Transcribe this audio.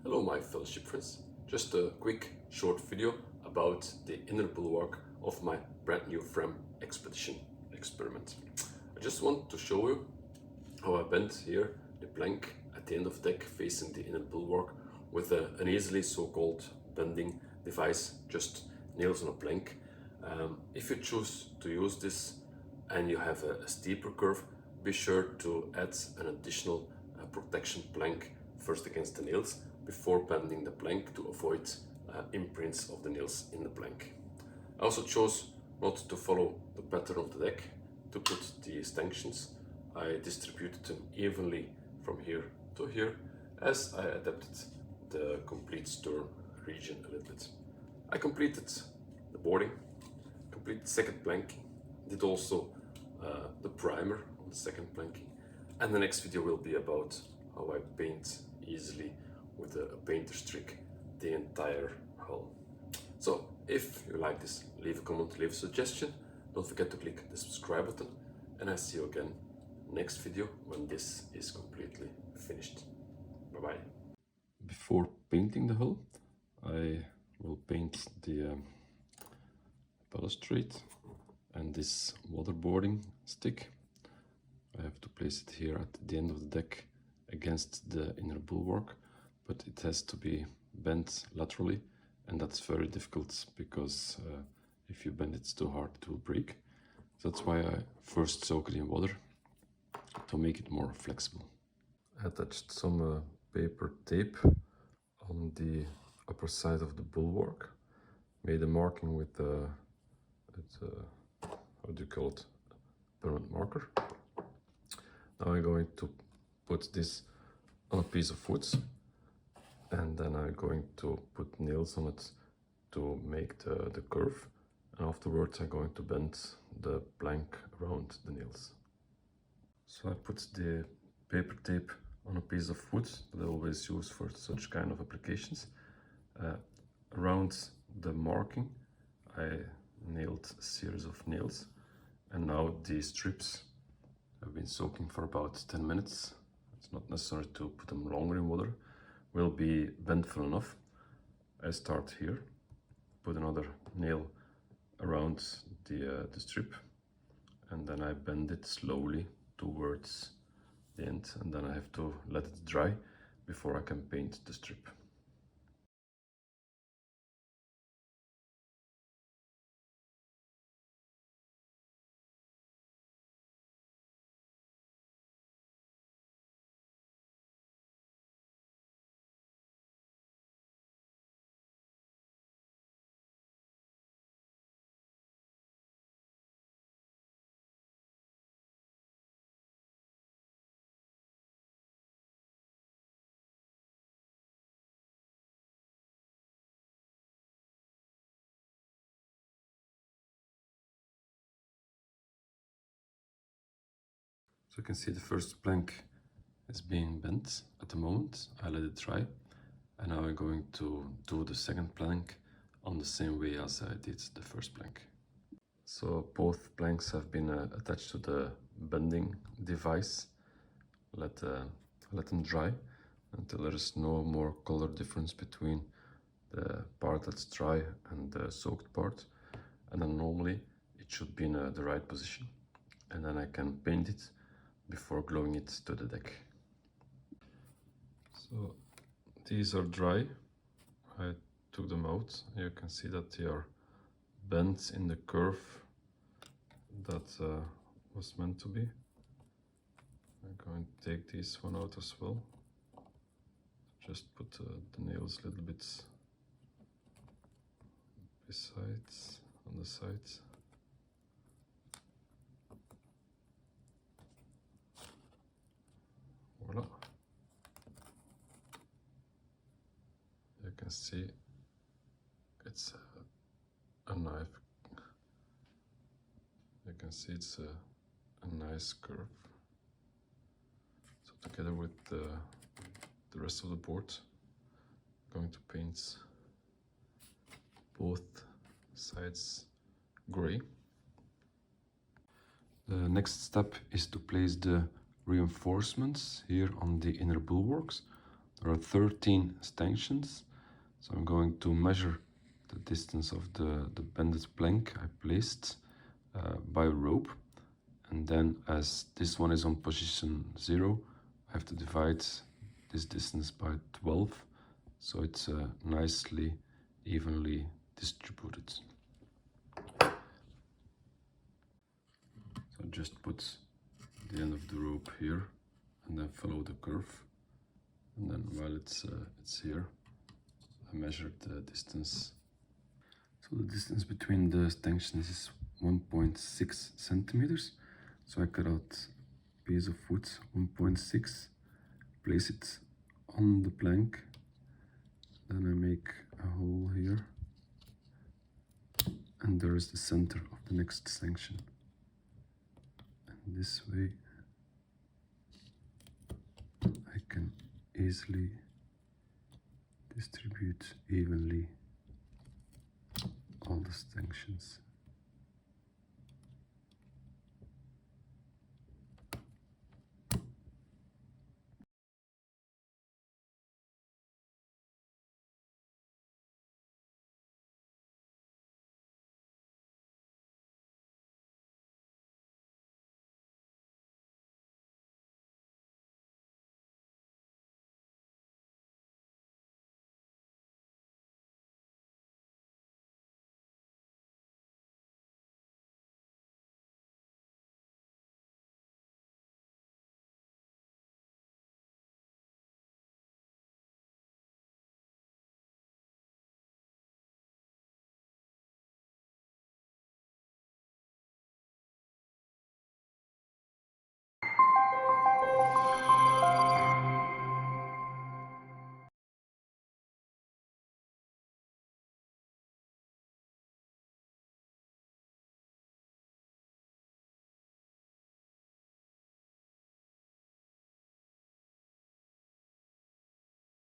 Hello my fellow ship friends, just a quick short video about the inner bulwark of my brand new Fram expedition experiment. I just want to show you how I bent here the plank at the end of the deck facing the inner bulwark with an easily so-called bending device, just nails on a plank. If you choose to use this and you have a steeper curve, be sure to add an additional protection plank first against the nails before bending the plank to avoid imprints of the nails in the plank. I also chose not to follow the pattern of the deck to put the stanchions. I distributed them evenly from here to here as I adapted the complete stern region a little bit. I completed the boarding, completed second planking, did also the primer on the second planking, and the next video will be about how I paint easily with a painter's trick the entire hull. So if you like this, leave a comment, leave a suggestion, don't forget to click the subscribe button, and I see you again next video when this is completely finished. Bye bye. Before painting the hull, I will paint the balustrade and this waterboarding stick. I have to place it here at the end of the deck against the inner bulwark, but it has to be bent laterally, and that's very difficult because if you bend it too hard it will break. That's why I first soak it in water to make it more flexible. I attached some paper tape on the upper side of the bulwark, made a marking with how do you call it, permanent marker. Now I'm going to put this on a piece of wood, and then I'm going to put nails on it to make the curve, and afterwards I'm going to bend the plank around the nails. So I put the paper tape on a piece of wood that I always use for such kind of applications. Around the marking I nailed a series of nails, and now these strips have been soaking for about 10 minutes. It's not necessary to put them longer in water, will be bendful enough. I start here, put another nail around the strip, and then I bend it slowly towards the end, and then I have to let it dry before I can paint the strip. So you can see the first plank is being bent at the moment. I let it dry, and now I'm going to do the second plank on the same way as I did the first plank. So both planks have been attached to the bending device. Let them dry until there is no more color difference between the part that's dry and the soaked part, and then normally it should be in the right position, and then I can paint it before gluing it to the deck. So these are dry. I took them out. You can see that they are bent in the curve that was meant to be. I'm going to take this one out as well. Just put the nails a little bit besides, on the sides. Voila. You can see it's a knife. You can see it's a nice curve. So together with the rest of the board, I'm going to paint both sides gray. The next step is to place the reinforcements here on the inner bulwarks. There are 13 stanchions, so I'm going to measure the distance of the bended plank I placed by a rope, and then as this one is on position 0, I have to divide this distance by 12, so it's nicely, evenly distributed. So just put the end of the rope here and then follow the curve, and then while it's here, I measured the distance. So the distance between the stanchions is 1.6 centimeters. So I cut out a piece of wood 1.6, place it on the plank, then I make a hole here, and there is the center of the next stanchion. And this way I can easily distribute evenly all the stanchions.